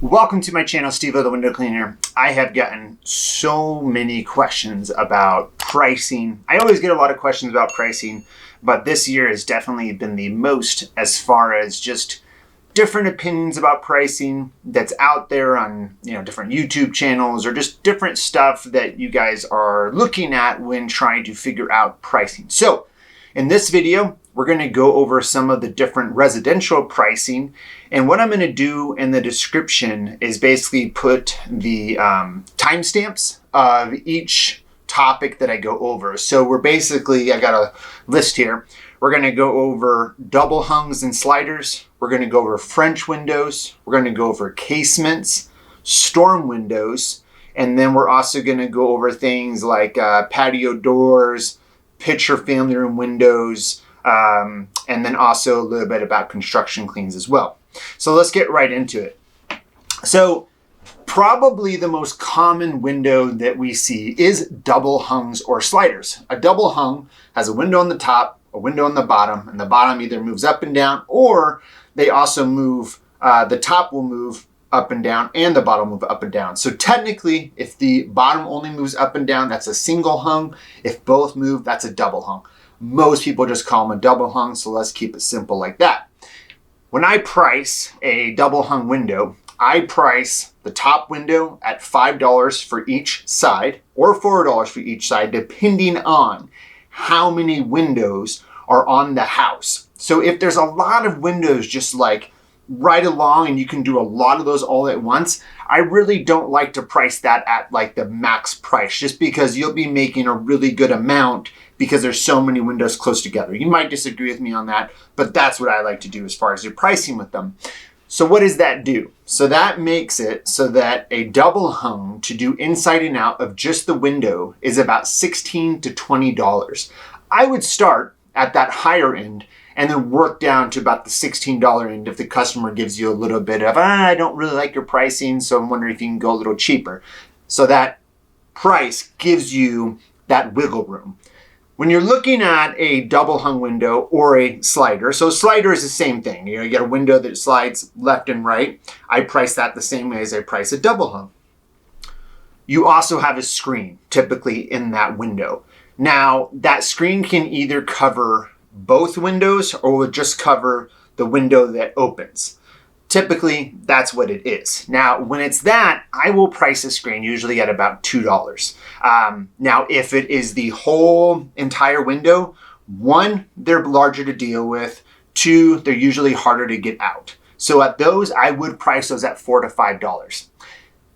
Welcome to my channel, Steve-O the Window Cleaner. I have gotten so many questions about pricing. I always get a lot of questions about pricing, but this year has definitely been the most as far as just different opinions about pricing that's out there on, different YouTube channels or just different stuff that you guys are looking at when trying to figure out pricing. So in this video, we're going to go over some of the different residential pricing. And what I'm going to do in the description is basically put the timestamps of each topic that I go over. So I got a list here. We're going to go over double hungs and sliders. We're going to go over French windows. We're going to go over casements, storm windows. And then we're also going to go over things like patio doors, picture family room windows, and then also a little bit about construction cleans as well. So let's get right into it. So probably the most common window that we see is double hungs or sliders. A double hung has a window on the top, a window on the bottom, and the bottom either moves up and down, or they also move, the top will move up and down and the bottom move up and down. So technically, if the bottom only moves up and down, that's a single hung. If both move, that's a double hung. Most people just call them a double hung, so let's keep it simple like that. When I price a double hung window, I price the top window at $5 for each side or $4 for each side, depending on how many windows are on the house. So if there's a lot of windows just like right along and you can do a lot of those all at once, I really don't like to price that at like the max price, just because you'll be making a really good amount because there's so many windows close together. You might disagree with me on that, but that's what I like to do as far as your pricing with them. So what does that do? So that makes it so that a double hung to do inside and out of just the window is about $16 to $20. I would start at that higher end and then work down to about the $16 end if the customer gives you a little bit of, I don't really like your pricing, so I'm wondering if you can go a little cheaper. So that price gives you that wiggle room. When you're looking at a double hung window or a slider, so a slider is the same thing. You get a window that slides left and right. I price that the same way as I price a double hung. You also have a screen typically in that window. Now, that screen can either cover both windows or will just cover the window that opens. Typically, that's what it is. Now, when it's that, I will price a screen usually at about $2. Now, if it is the whole entire window, one, they're larger to deal with. Two, they're usually harder to get out. So at those, I would price those at $4 to $5.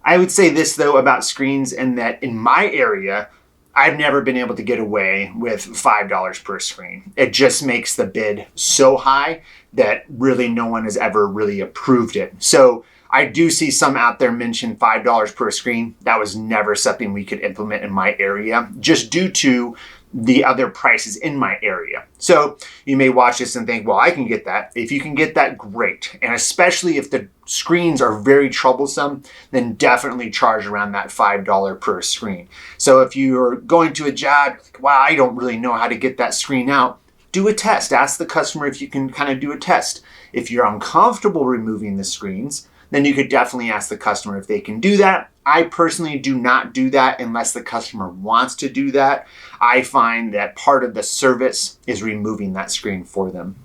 I would say this though about screens, and that in my area, I've never been able to get away with $5 per screen. It just makes the bid so high that really no one has ever really approved it. So I do see some out there mention $5 per screen. That was never something we could implement in my area, just due to the other prices in my area. So you may watch this and think, well, I can get that. If you can get that, great. And especially if the screens are very troublesome, then definitely charge around that $5 per screen. So if you're going to a job, wow, I don't really know how to get that screen out, do a test. Ask the customer if you can kind of do a test. If you're uncomfortable removing the screens, then you could definitely ask the customer if they can do that. I personally do not do that unless the customer wants to do that. I find that part of the service is removing that screen for them.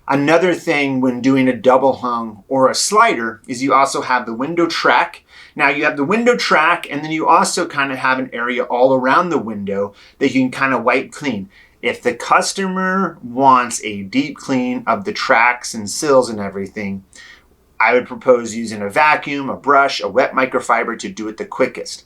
Another thing when doing a double hung or a slider is you also have the window track. Now you have the window track, and then you also kind of have an area all around the window that you can kind of wipe clean. If the customer wants a deep clean of the tracks and sills and everything, I would propose using a vacuum, a brush, a wet microfiber to do it the quickest.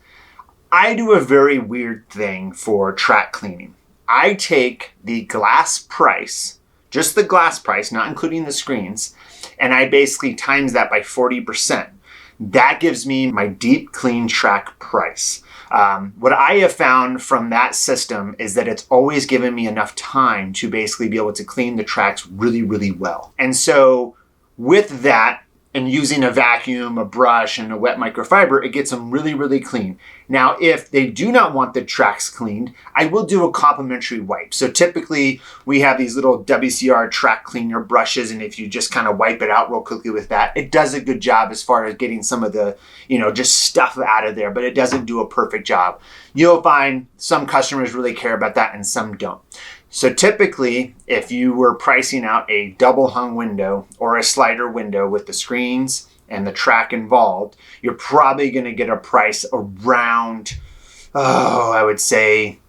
I do a very weird thing for track cleaning. I take the glass price, just the glass price, not including the screens, and I basically times that by 40%. That gives me my deep clean track price. What I have found from that system is that it's always given me enough time to basically be able to clean the tracks really, really well. And so with that, and using a vacuum, a brush, and a wet microfiber, it gets them really, really clean. Now, if they do not want the tracks cleaned, I will do a complimentary wipe. So typically we have these little WCR track cleaner brushes, and if you just kind of wipe it out real quickly with that, it does a good job as far as getting some of the, just stuff out of there, but it doesn't do a perfect job. You'll find some customers really care about that and some don't. So typically, if you were pricing out a double hung window or a slider window with the screens and the track involved, you're probably going to get a price around, I would say,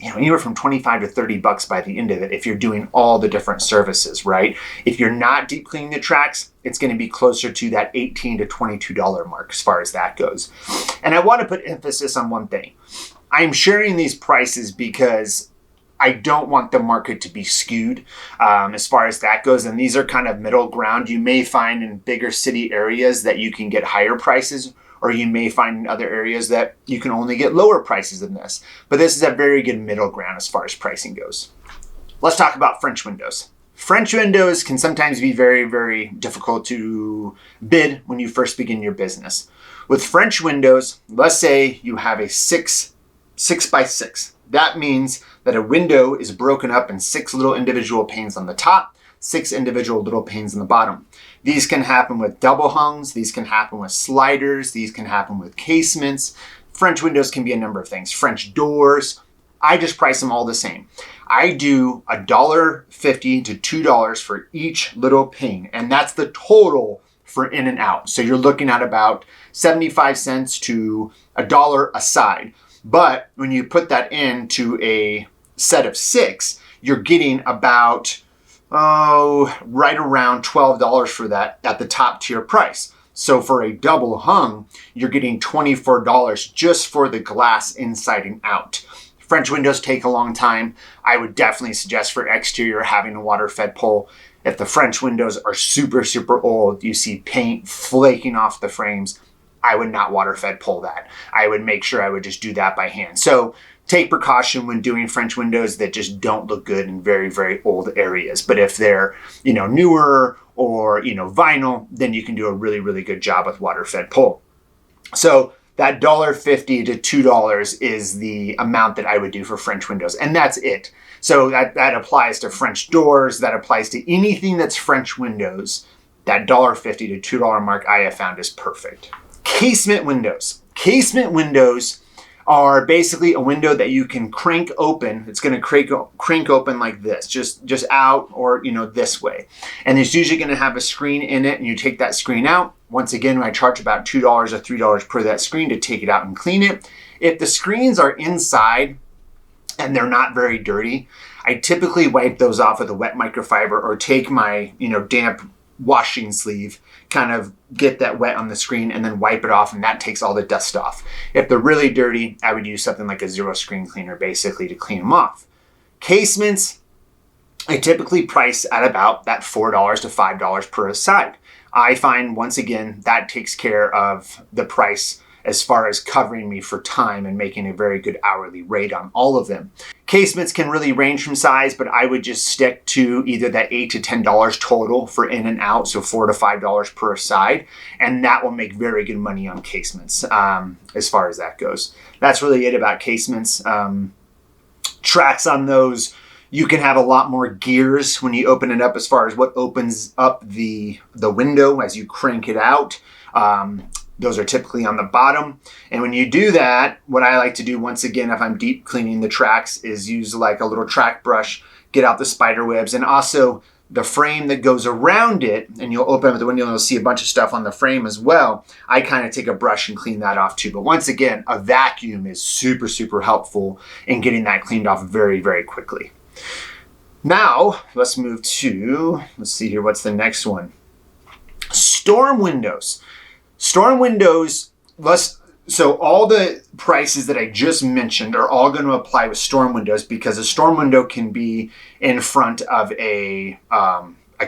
anywhere from 25 to 30 bucks by the end of it if you're doing all the different services, right? If you're not deep cleaning the tracks, it's going to be closer to that $18 to $22 mark as far as that goes. And I want to put emphasis on one thing. I'm sharing these prices because I don't want the market to be skewed as far as that goes. And these are kind of middle ground. You may find in bigger city areas that you can get higher prices, or you may find in other areas that you can only get lower prices than this. But this is a very good middle ground as far as pricing goes. Let's talk about French windows. French windows can sometimes be very, very difficult to bid when you first begin your business. With French windows, let's say you have a 6 by 6. That means that a window is broken up in 6 little individual panes on the top, 6 individual little panes on the bottom. These can happen with double hungs. These can happen with sliders. These can happen with casements. French windows can be a number of things. French doors. I just price them all the same. I do $1.50 to $2 for each little pane, and that's the total for in and out. So you're looking at about 75 cents to $1 a side. But when you put that into a set of 6, you're getting about, right around $12 for that at the top tier price. So for a double hung, you're getting $24 just for the glass inside and out. French windows take a long time. I would definitely suggest for exterior having a water fed pole. If the French windows are super, super old, you see paint flaking off the frames, I would not water fed pole that. I would make sure I would just do that by hand. So take precaution when doing French windows that just don't look good in very, very old areas. But if they're, newer or, vinyl, then you can do a really, really good job with water fed pole. So that $1.50 to $2 is the amount that I would do for French windows. And that's it. So that applies to French doors. That applies to anything that's French windows. That $1.50 to $2 mark I have found is perfect. Casement windows. Casement windows are basically a window that you can crank open. It's going to crank open like this, just out or, this way. And it's usually going to have a screen in it, and you take that screen out. Once again, I charge about $2 or $3 per that screen to take it out and clean it. If the screens are inside and they're not very dirty, I typically wipe those off with a wet microfiber or take my, damp washing sleeve, kind of get that wet on the screen and then wipe it off, and that takes all the dust off. If they're really dirty, I would use something like a zero screen cleaner basically to clean them off. Casements, I typically price at about that $4 to $5 per side. I find, once again, that takes care of the price as far as covering me for time and making a very good hourly rate on all of them. Casements can really range from size, but I would just stick to either that $8 to $10 total for in and out, so $4 to $5 per side, and that will make very good money on casements as far as that goes. That's really it about casements. Tracks on those, you can have a lot more gears when you open it up as far as what opens up the window as you crank it out. Those are typically on the bottom. And when you do that, what I like to do, once again, if I'm deep cleaning the tracks, is use like a little track brush, get out the spider webs, and also the frame that goes around it, and you'll open up the window and you'll see a bunch of stuff on the frame as well. I kind of take a brush and clean that off too. But once again, a vacuum is super, super helpful in getting that cleaned off very, very quickly. Now, let's move to, let's see here, what's the next one? Storm windows. Storm windows, so all the prices that I just mentioned are all going to apply with storm windows, because a storm window can be in front of a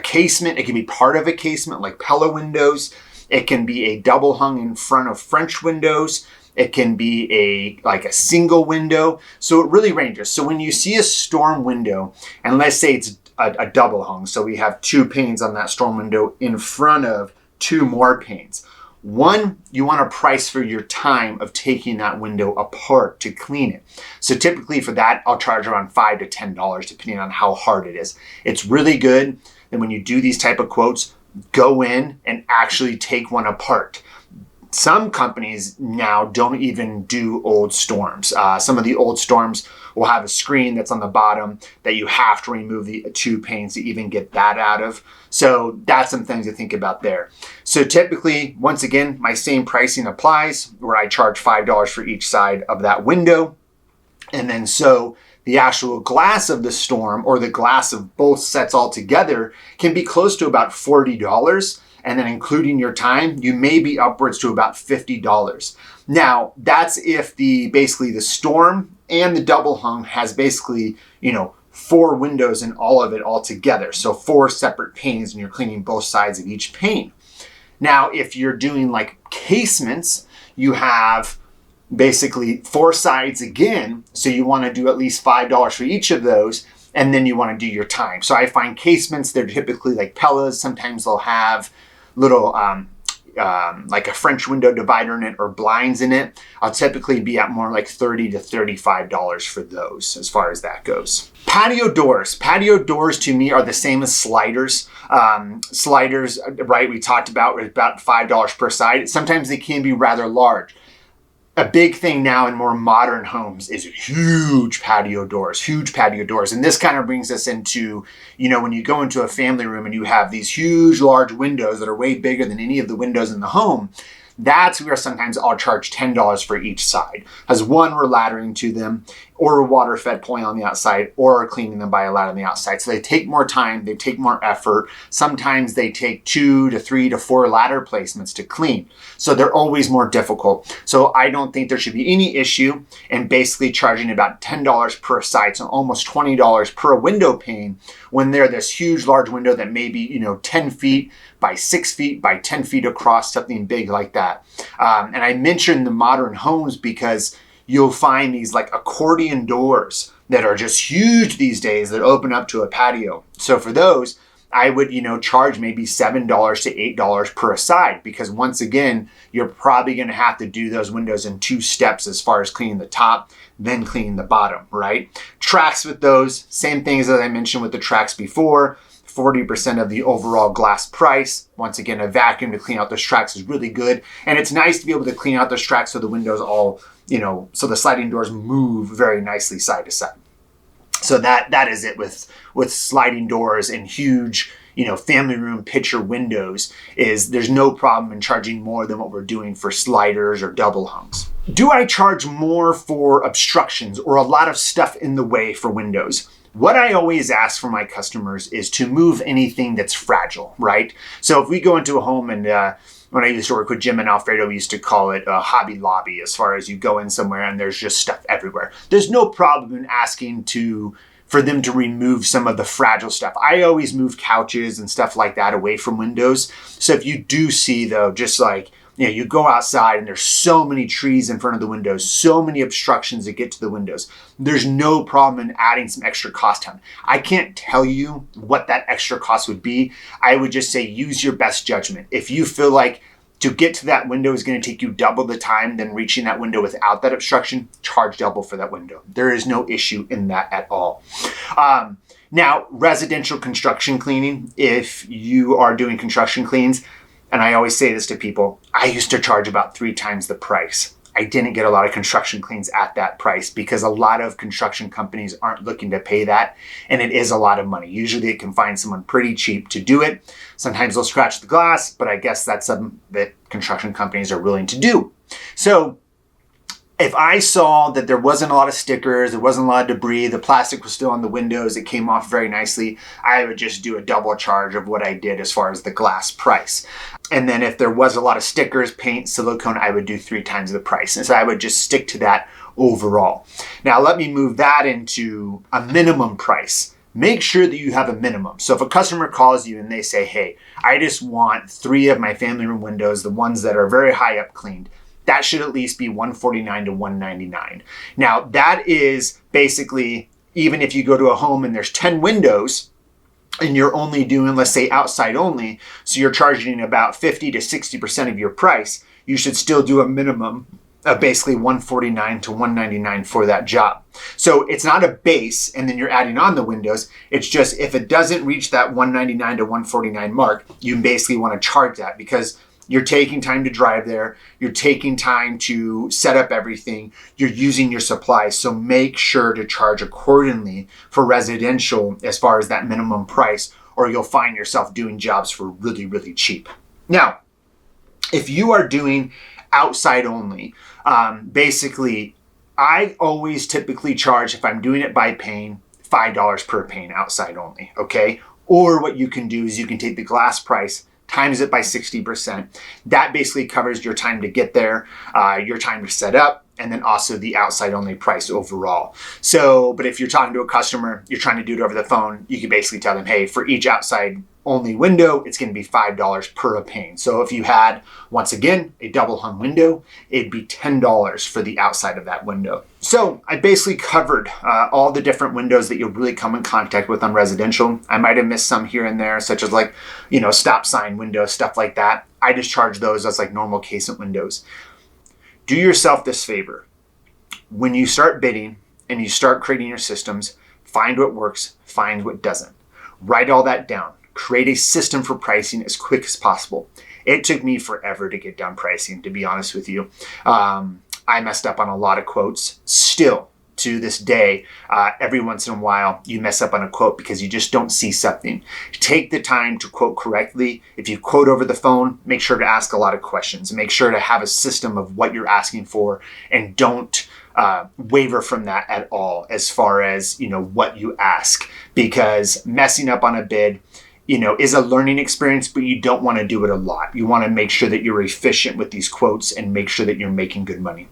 casement. It can be part of a casement like Pella windows. It can be a double hung in front of French windows. It can be a single window. So it really ranges. So when you see a storm window, and let's say it's a double hung, so we have 2 panes on that storm window in front of two more panes. One, you want a price for your time of taking that window apart to clean it. So typically for that, I'll charge around $5 to $10 depending on how hard it is. It's really good that when you do these type of quotes, go in and actually take one apart. Some companies now don't even do old storms. Some of the old storms will have a screen that's on the bottom that you have to remove the two panes to even get that out of. So that's some things to think about there. So typically, once again, my same pricing applies where I charge $5 for each side of that window. And then so the actual glass of the storm or the glass of both sets all together can be close to about $40. And then including your time, you may be upwards to about $50. Now, that's if basically the storm and the double hung has basically, 4 windows in all of it all together. So 4 separate panes and you're cleaning both sides of each pane. Now, if you're doing like casements, you have basically 4 sides again. So you want to do at least $5 for each of those. And then you want to do your time. So I find casements, they're typically like Pellas. Sometimes they'll have little like a French window divider in it or blinds in it. I'll typically be at more like $30 to $35 for those as far as that goes. Patio doors. Patio doors to me are the same as sliders. Sliders, right, we talked about $5 per side. Sometimes they can be rather large. A big thing now in more modern homes is huge patio doors. And this kind of brings us into, when you go into a family room and you have these huge, large windows that are way bigger than any of the windows in the home, that's where sometimes I'll charge $10 for each side. As one, we're laddering to them, or water fed pulling on the outside, or cleaning them by a ladder on the outside. So they take more time, they take more effort. Sometimes they take 2 to 3 to 4 ladder placements to clean. So they're always more difficult. So I don't think there should be any issue in basically charging about $10 per side, so almost $20 per window pane when they're this huge, large window that may be, 10 feet by 6 feet by 10 feet across, something big like that. And I mentioned the modern homes because you'll find these like accordion doors that are just huge these days that open up to a patio. So for those, I would, charge maybe $7 to $8 per side because once again, you're probably going to have to do those windows in 2 steps as far as cleaning the top, then cleaning the bottom, right? Tracks with those, same things as I mentioned with the tracks before. 40% of the overall glass price. Once again, a vacuum to clean out those tracks is really good. And it's nice to be able to clean out those tracks so the windows all, so the sliding doors move very nicely side to side. So that is it with sliding doors and huge, family room picture windows is there's no problem in charging more than what we're doing for sliders or double hungs. Do I charge more for obstructions or a lot of stuff in the way for windows? What I always ask for my customers is to move anything that's fragile, right? So if we go into a home and when I used to work with Jim and Alfredo, we used to call it a Hobby Lobby as far as you go in somewhere and there's just stuff everywhere. There's no problem in asking for them to remove some of the fragile stuff. I always move couches and stuff like that away from windows. So if you do see though, just like, you go outside and there's so many trees in front of the windows, so many obstructions that get to the windows. There's no problem in adding some extra cost on. I can't tell you what that extra cost would be. I would just say use your best judgment. If you feel like to get to that window is going to take you double the time than reaching that window without that obstruction, charge double for that window. There is no issue in that at all. Now, residential construction cleaning, if you are doing construction cleans, and I always say this to people, I used to charge about 3 times the price. I didn't get a lot of construction cleans at that price because a lot of construction companies aren't looking to pay that, and it is a lot of money. Usually they can find someone pretty cheap to do it. Sometimes they'll scratch the glass, but I guess that's something that construction companies are willing to do. So if I saw that there wasn't a lot of stickers, there wasn't a lot of debris, the plastic was still on the windows, it came off very nicely, I would just do a double charge of what I did as far as the glass price. And then if there was a lot of stickers, paint, silicone, I would do 3 times the price. And so I would just stick to that overall. Now let me move that into a minimum price. Make sure that you have a minimum. So if a customer calls you and they say, hey, I just want 3 of my family room windows, the ones that are very high up cleaned, that should at least be $149 to $199. Now that is basically, even if you go to a home and there's 10 windows, and you're only doing, let's say, outside only, so you're charging about 50 to 60% of your price, you should still do a minimum of basically $149 to $199 for that job. So it's not a base and then you're adding on the windows. It's just if it doesn't reach that $199 to $149 mark, you basically want to charge that because you're taking time to drive there. You're taking time to set up everything. You're using your supplies. So make sure to charge accordingly for residential as far as that minimum price, or you'll find yourself doing jobs for really, really cheap. Now, if you are doing outside only, basically, I always typically charge, if I'm doing it by pane, $5 per pane outside only, okay? Or what you can do is you can take the glass price, times it by 60%. That basically covers your time to get there, your time to set up, and then also the outside only price overall. So, but if you're talking to a customer, you're trying to do it over the phone, you can basically tell them, hey, for each outside only window, it's going to be $5 per a pane. So if you had, once again, a double hung window, it'd be $10 for the outside of that window. So I basically covered all the different windows that you'll really come in contact with on residential. I might have missed some here and there, such as like, stop sign windows, stuff like that. I just charge those as like normal casement windows. Do yourself this favor. When you start bidding and you start creating your systems, find what works, find what doesn't. Write all that down. Create a system for pricing as quick as possible. It took me forever to get down pricing, to be honest with you. I messed up on a lot of quotes. Still, to this day, every once in a while, you mess up on a quote because you just don't see something. Take the time to quote correctly. If you quote over the phone, make sure to ask a lot of questions. Make sure to have a system of what you're asking for, and don't waver from that at all as far as, what you ask, because messing up on a bid, is a learning experience, but you don't want to do it a lot. You want to make sure that you're efficient with these quotes and make sure that you're making good money.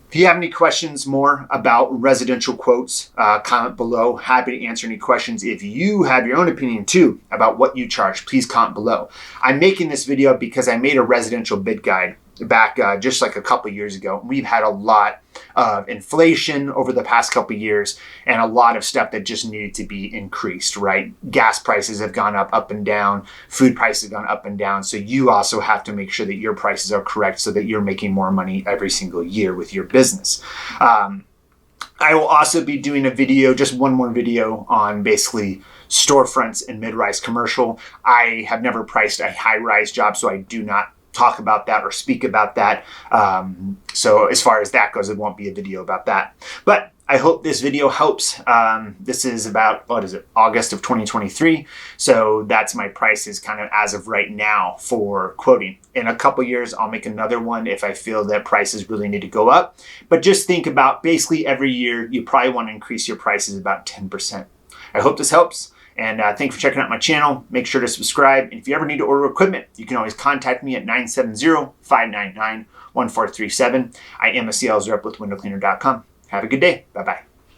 If you have any questions more about residential quotes, comment below. Happy to answer any questions. If you have your own opinion too about what you charge, please comment below. I'm making this video because I made a residential bid guide back just like a couple years ago. We've had a lot of inflation over the past couple years and a lot of stuff that just needed to be increased, right? Gas prices have gone up and down. Food prices have gone up and down. So you also have to make sure that your prices are correct so that you're making more money every single year with your business. I will also be doing a video, just one more video on basically storefronts and mid-rise commercial. I have never priced a high-rise job, so I do not talk about that or speak about that. So as far as that goes, it won't be a video about that. But I hope this video helps. This is about, August of 2023. So that's my prices kind of as of right now for quoting. In a couple years, I'll make another one if I feel that prices really need to go up. But just think about basically every year, you probably want to increase your prices about 10%. I hope this helps. And thanks for checking out my channel. Make sure to subscribe. And if you ever need to order equipment, you can always contact me at 970-599-1437. I am a sales rep with windowcleaner.com. Have a good day. Bye-bye.